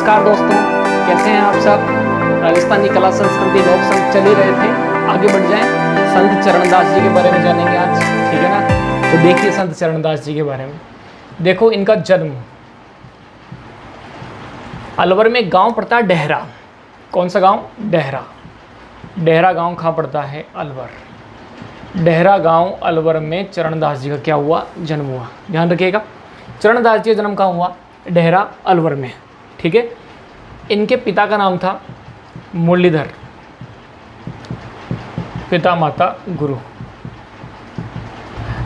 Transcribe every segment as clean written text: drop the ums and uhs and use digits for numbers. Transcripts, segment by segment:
नमस्कार दोस्तों, कैसे हैं आप सब। राजस्थानी कला संस्कृति लोक संग चल ही रहे थे, आगे बढ़ जाएं। संत चरणदास जी के बारे में जानेंगे आज, ठीक है ना। तो देखिए संत चरणदास जी के बारे में। देखो इनका जन्म अलवर में गांव पड़ता है डेहरा। कौन सा गांव? डेहरा। डेहरा गांव कहाँ पड़ता है? अलवर। डेहरा गांव अलवर में चरणदास जी का क्या हुआ? जन्म हुआ। ध्यान रखिएगा, चरणदास जी का जन्म कहाँ हुआ? डेहरा अलवर में, ठीक है। इनके पिता का नाम था मुरलीधर, पिता माता गुरु।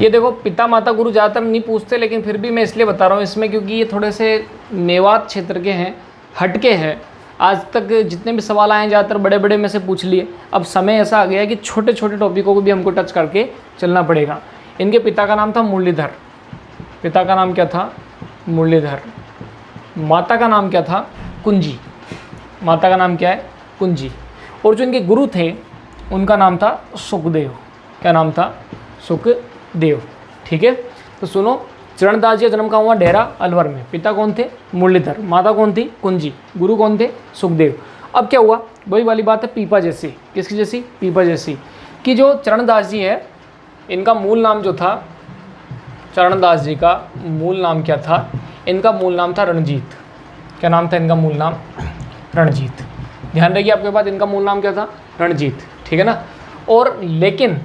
ये देखो पिता माता गुरु ज़्यादातर नहीं पूछते, लेकिन फिर भी मैं इसलिए बता रहा हूँ इसमें क्योंकि ये थोड़े से मेवात क्षेत्र के हैं, हटके हैं। आज तक जितने भी सवाल आए हैं ज़्यादातर बड़े बड़े में से पूछ लिए। अब समय ऐसा आ गया है कि छोटे छोटे टॉपिकों को भी हमको टच करके चलना पड़ेगा। इनके पिता का नाम था मुरलीधर। पिता का नाम क्या था? मुरलीधर। माता का नाम क्या था? कुंजी। माता का नाम क्या है? कुंजी। और जो इनके गुरु थे उनका नाम था सुखदेव। क्या नाम था? सुखदेव, ठीक है। तो सुनो, चरणदास जी का जन्म कहाँ हुआ? डेहरा अलवर में। पिता कौन थे? मुरलीधर। माता कौन थी? कुंजी। गुरु कौन थे? सुखदेव। अब क्या हुआ? वही वाली बात है, पीपा जैसी। किसकी जैसी? पीपा जैसी। कि जो चरणदास जी है, इनका मूल नाम जो था, चरणदास जी का मूल नाम क्या था? इनका मूल नाम था रणजीत। क्या नाम था इनका मूल नाम? रणजीत। ध्यान रखिए आपके पास, इनका मूल नाम क्या था? रणजीत, ठीक है ना। और लेकिन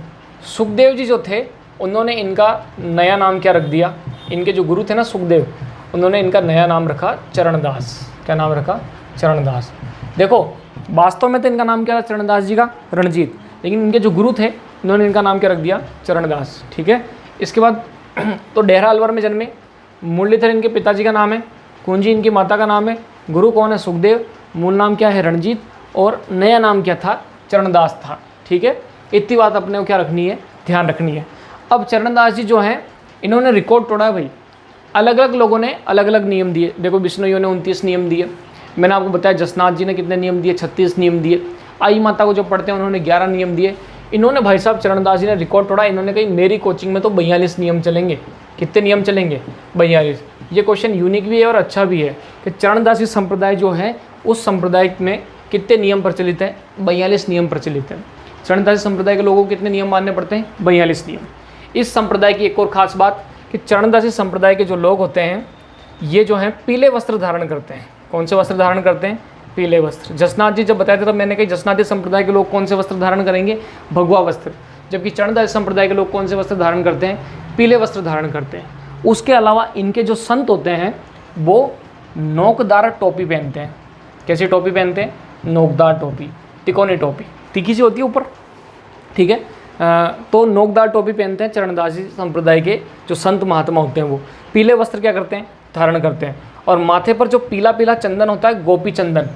सुखदेव जी जो थे उन्होंने इनका नया नाम क्या रख दिया? इनके जो गुरु थे ना सुखदेव, उन्होंने इनका नया नाम रखा चरणदास। क्या नाम रखा? चरणदास। देखो वास्तव में तो इनका नाम क्या था चरणदास जी का? रणजीत। लेकिन इनके जो गुरु थे उन्होंने इनका नाम क्या रख दिया? चरणदास, ठीक है। इसके बाद तो डेहरा अलवर में जन्मे। मुरलीधर इनके पिताजी का नाम है, कुंजी इनकी माता का नाम है, गुरु कौन है? सुखदेव। मूल नाम क्या है? रणजीत। और नया नाम क्या था? चरणदास था, ठीक है। इतनी बात अपने को क्या रखनी है? ध्यान रखनी है। अब चरणदास जी जो हैं इन्होंने रिकॉर्ड तोड़ा है भाई। अलग अलग लोगों ने अलग अलग नियम दिए। देखो बिश्नोइयों ने 29 नियम दिए, मैंने आपको बताया। जसनाथ जी ने कितने नियम दिए? 36 नियम दिए। आई माता को जो पढ़ते हैं उन्होंने 11 नियम दिए। इन्होंने भाई साहब चरणदास जी ने रिकॉर्ड तोड़ा। इन्होंने कही मेरी कोचिंग में तो 42 नियम चलेंगे। कितने नियम चलेंगे? 42। ये क्वेश्चन यूनिक भी है और अच्छा भी है कि चरणदासी संप्रदाय जो है उस संप्रदाय में कितने नियम प्रचलित हैं? 42 नियम प्रचलित हैं। चरणदासी संप्रदाय के लोगों को कितने नियम मानने पड़ते हैं? 42 नियम। इस संप्रदाय की एक और ख़ास बात कि चरणदासी संप्रदाय के जो लोग होते हैं ये जो हैं पीले वस्त्र धारण करते हैं। कौन से वस्त्र धारण करते हैं? पीले वस्त्र। जसनाथ जी जब बताए थे तब मैंने कही जसनाथी संप्रदाय के लोग कौन से वस्त्र धारण करेंगे? भगवा वस्त्र। जबकि चरणदासी संप्रदाय के लोग कौन से वस्त्र धारण करते हैं? पीले वस्त्र धारण करते हैं। उसके अलावा इनके जो संत होते हैं वो नोकदार टोपी पहनते हैं। कैसी टोपी पहनते हैं? नोकदार टोपी, तिकोनी टोपी, तीखी सी होती है ऊपर, ठीक है। तो नोकदार टोपी पहनते हैं चरणदासी संप्रदाय के जो संत महात्मा होते हैं। वो पीले वस्त्र क्या करते हैं? धारण करते हैं। और माथे पर जो पीला पीला चंदन होता है, गोपी चंदन,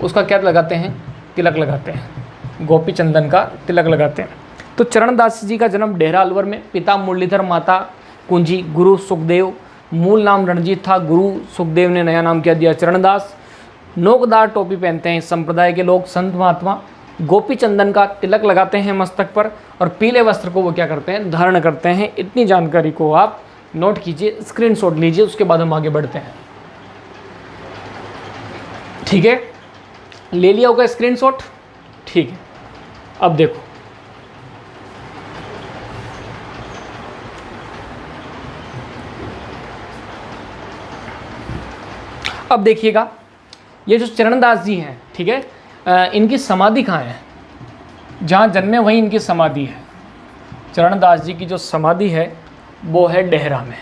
उसका क्या लगाते हैं? तिलक लगाते हैं। गोपी चंदन का तिलक लगाते हैं। तो चरणदास जी का जन्म डेहरा अलवर में। पिता मुरलीधर, माता कुंजी, गुरु सुखदेव। मूल नाम रणजीत था, गुरु सुखदेव ने नया नाम क्या दिया? चरणदास। नोकदार टोपी पहनते हैं इस संप्रदाय के लोग, संत महात्मा। गोपी चंदन का तिलक लगाते हैं मस्तक पर, और पीले वस्त्र को वो क्या करते हैं? धारण करते हैं। इतनी जानकारी को आप नोट कीजिए, स्क्रीनशॉट लीजिए, उसके बाद हम आगे बढ़ते हैं, ठीक है। ले लिया होगा स्क्रीनशॉट, ठीक है। अब देखो अब देखिएगा, ये जो चरणदास जी हैं, ठीक है, इनकी समाधि कहाँ है? जहाँ जन्मे वहीं इनकी समाधि है। चरणदास जी की जो समाधि है वो है डेहरा में।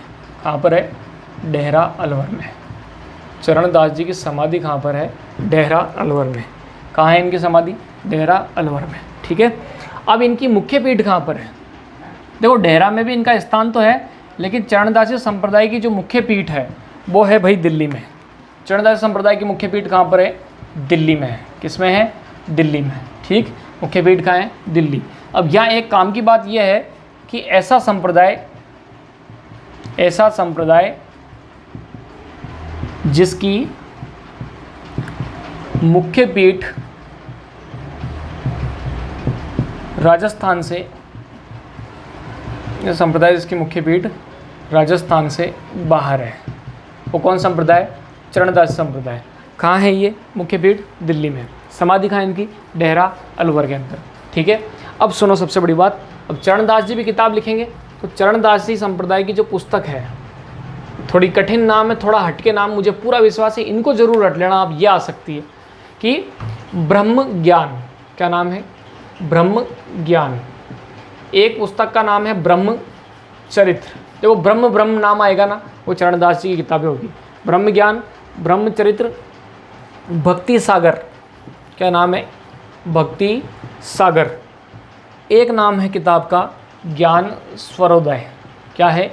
कहाँ पर है? डेहरा अलवर में। चरणदास जी की समाधि कहाँ पर है? डेहरा अलवर में। कहाँ है इनकी समाधि? डेहरा अलवर में, ठीक है। अब इनकी मुख्य पीठ कहाँ पर है? देखो डेहरा में भी इनका स्थान तो है, लेकिन चरणदासी संप्रदाय की जो मुख्य पीठ है वो है भाई दिल्ली में। चरणदासी संप्रदाय की मुख्य पीठ कहाँ पर है? दिल्ली में है। किस में है? दिल्ली में, ठीक। मुख्य पीठ कहाँ है? दिल्ली। अब यहाँ एक काम की बात यह है कि ऐसा संप्रदाय जिसकी मुख्य पीठ राजस्थान से, संप्रदाय जिसकी मुख्य पीठ राजस्थान से बाहर है, वो कौन संप्रदाय? चरणदास संप्रदाय। कहाँ है ये मुख्य पीठ? दिल्ली में। समाधि कहाँ इनकी? डेहरा अलवर के अंदर। ठीक है, अब सुनो सबसे बड़ी बात, अब चरणदास जी भी किताब लिखेंगे, तो चरणदास जी संप्रदाय की जो पुस्तक है, थोड़ी कठिन नाम है, थोड़ा हटके नाम, मुझे पूरा विश्वास है इनको जरूर रट लेना आप, ये आ सकती है कि ब्रह्म ज्ञान। क्या नाम है? ब्रह्म ज्ञान। एक पुस्तक का नाम है ब्रह्म चरित्र। देखो ब्रह्म ब्रह्म नाम आएगा ना, वो चरणदास जी की किताबें होगी। ब्रह्म ज्ञान, ब्रह्म चरित्र, भक्ति सागर। क्या नाम है? भक्ति सागर। एक नाम है किताब का ज्ञान स्वरोदय। क्या है?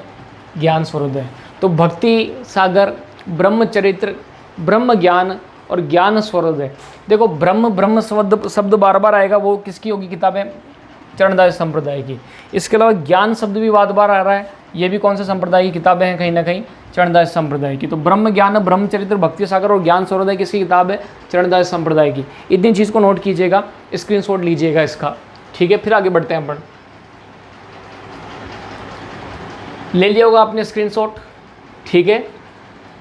ज्ञान स्वरोदय। तो भक्ति सागर, ब्रह्म चरित्र, ब्रह्म ज्ञान और ज्ञान स्वरोदय। देखो ब्रह्म ब्रह्म शब्द बार बार आएगा, वो किसकी होगी किताबें? चरणदास संप्रदाय की। इसके अलावा ज्ञान शब्द भी बार बार आ रहा है, ये भी कौन से संप्रदाय की किताबें हैं? कहीं ना कहीं चरणदास संप्रदाय की। तो ब्रह्म ज्ञान, ब्रह्मचरित्र, भक्ति सागर और ज्ञान स्वरोदय किसकी किताब है? चरणदास संप्रदाय की। इतनी चीज़ को नोट कीजिएगा, स्क्रीनशॉट लीजिएगा इसका। ठीक है, फिर आगे बढ़ते हैं अपन। ले लिया होगा आपने स्क्रीनशॉट। ठीक है,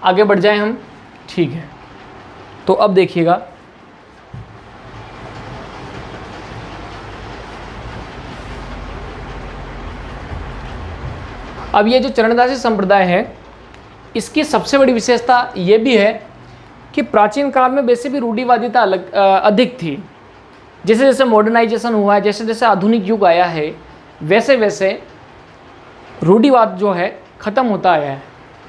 आगे बढ़ जाएं हम। ठीक है, तो अब देखिएगा, अब ये जो चरणदासी संप्रदाय है, इसकी सबसे बड़ी विशेषता ये भी है कि प्राचीन काल में वैसे भी रूढ़िवादिता अधिक थी। जैसे जैसे मॉडर्नाइजेशन हुआ है, जैसे जैसे आधुनिक युग आया है, वैसे वैसे रूढ़िवाद जो है ख़त्म होता आया है।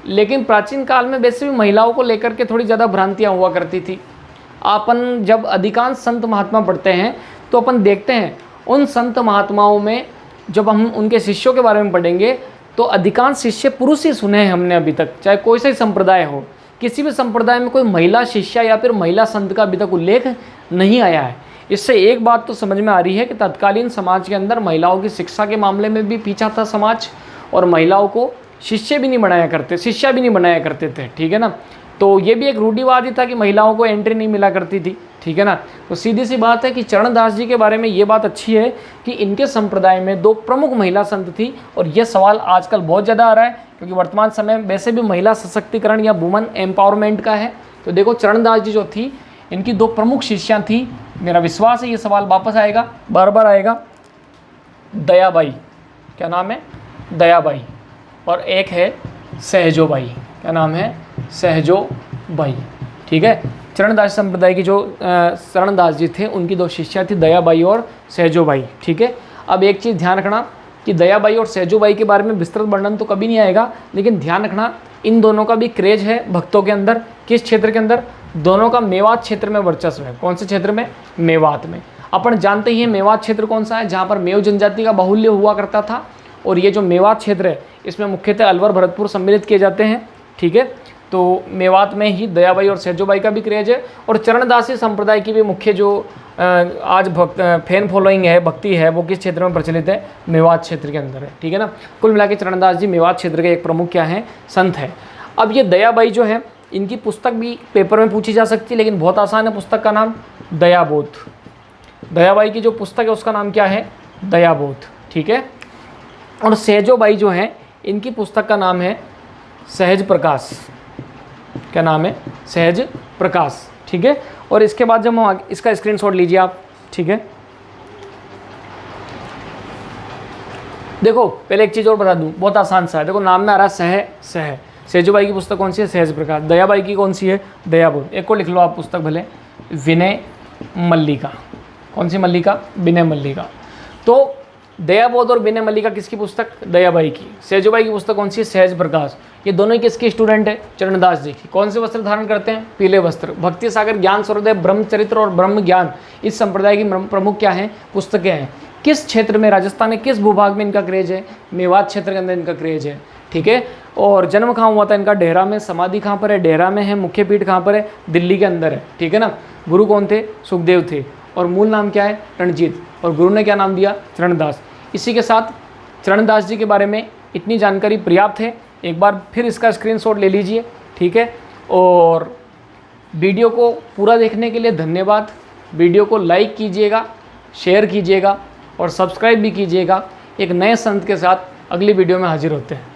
लेकिन प्राचीन काल में वैसे भी महिलाओं को लेकर के थोड़ी ज़्यादा भ्रांतियाँ हुआ करती थी। अपन जब अधिकांश संत महात्मा पढ़ते हैं तो अपन देखते हैं उन संत महात्माओं में, जब हम उनके शिष्यों के बारे में पढ़ेंगे तो अधिकांश शिष्य पुरुष ही सुने हैं हमने अभी तक, चाहे कोई सा ही संप्रदाय हो। किसी भी संप्रदाय में कोई महिला शिष्या या फिर महिला संत का अभी तक उल्लेख नहीं आया है। इससे एक बात तो समझ में आ रही है कि तत्कालीन समाज के अंदर महिलाओं की शिक्षा के मामले में भी पीछा था समाज, और महिलाओं को शिष्य भी नहीं बनाया करते थे। ठीक है ना, तो ये भी एक रूढ़िवाद ही था कि महिलाओं को एंट्री नहीं मिला करती थी। ठीक है ना, तो सीधी सी बात है कि चरणदास जी के बारे में ये बात अच्छी है कि इनके संप्रदाय में 2 प्रमुख महिला संत थी। और ये सवाल आजकल बहुत ज़्यादा आ रहा है क्योंकि वर्तमान समय में वैसे भी महिला सशक्तिकरण या वुमन एम्पावरमेंट का है। तो देखो चरणदास जी जो थी, इनकी 2 प्रमुख शिष्याँ थी। मेरा विश्वास है ये सवाल वापस आएगा, बार बार आएगा। दयाबाई। क्या नाम है? दयाबाई। और एक है सहजोबाई। क्या नाम है? सहजोबाई। ठीक है, चरणदास संप्रदाय की जो चरणदास जी थे, उनकी 2 शिष्या थी, दयाबाई और सहजोबाई। ठीक है, अब एक चीज़ ध्यान रखना कि दयाबाई और सहजोबाई के बारे में विस्तृत वर्णन तो कभी नहीं आएगा, लेकिन ध्यान रखना इन दोनों का भी क्रेज है भक्तों के अंदर। किस क्षेत्र के अंदर? दोनों का मेवात क्षेत्र में वर्चस्व है। कौन से क्षेत्र में? मेवात में। अपन जानते ही हैं मेवात क्षेत्र कौन सा है, जहाँ पर मेव जनजाति का बाहुल्य हुआ करता था। और ये जो मेवात क्षेत्र है, इसमें मुख्यतः अलवर भरतपुर सम्मिलित किए जाते हैं। ठीक है, तो मेवात में ही दयाबाई और सहजोबाई का भी क्रेज है। और चरणदासी संप्रदाय की भी मुख्य जो आज फैन फॉलोइंग है, भक्ति है, वो किस क्षेत्र में प्रचलित है? मेवात क्षेत्र के अंदर है। ठीक है ना, कुल मिला के चरणदास जी मेवात क्षेत्र के एक प्रमुख क्या हैं? संत है। अब ये दयाबाई जो है, इनकी पुस्तक भी पेपर में पूछी जा सकती है, लेकिन बहुत आसान है। पुस्तक का नाम दयाबोध। दयाबाई की जो पुस्तक है उसका नाम क्या है? दयाबोध। ठीक है, और सहजोबाई जो है, इनकी पुस्तक का नाम है सहज प्रकाश। क्या नाम है? सहज प्रकाश। ठीक है, और इसके बाद जब हम इसका स्क्रीनशॉट लीजिए आप। ठीक है, देखो पहले एक चीज़ और बता दूं, बहुत आसान सा है। देखो नाम में आ रहा है सहजोबाई की पुस्तक कौन सी है? सहज प्रकाश। दयाबाई की कौन सी है? दयाबोध। एक को लिख लो आप पुस्तक भले, विनय मल्लिका। कौन सी मल्लिका? विनय मल्लिका। तो दयाबोध और विनय मल्लिका किसकी पुस्तक? दयाबाई की। सहजोबाई की पुस्तक कौन सी है? सहज प्रकाश। ये दोनों ही किसके स्टूडेंट है? चरणदास जी की। कौन से वस्त्र धारण करते हैं? पीले वस्त्र। भक्ति सागर, ज्ञान स्वरोदय, ब्रह्मचरित्र और ब्रह्म ज्ञान, इस संप्रदाय की प्रमुख क्या हैं? पुस्तकें हैं। किस क्षेत्र में, राजस्थान में किस भूभाग में इनका क्रेज है? मेवात क्षेत्र के अंदर इनका क्रेज है। ठीक है, और जन्म कहाँ हुआ था इनका? डेहरा में। समाधि कहाँ पर है? डेहरा में है। मुख्य पीठ कहाँ पर है? दिल्ली के अंदर है। ठीक है ना, गुरु कौन थे? सुखदेव थे। और मूल नाम क्या है? रणजीत। और गुरु ने क्या नाम दिया? चरणदास। इसी के साथ चरणदास जी के बारे में इतनी जानकारी पर्याप्त है। एक बार फिर इसका स्क्रीनशॉट ले लीजिए। ठीक है, और वीडियो को पूरा देखने के लिए धन्यवाद। वीडियो को लाइक कीजिएगा, शेयर कीजिएगा और सब्सक्राइब भी कीजिएगा। एक नए संत के साथ अगली वीडियो में हाजिर होते हैं।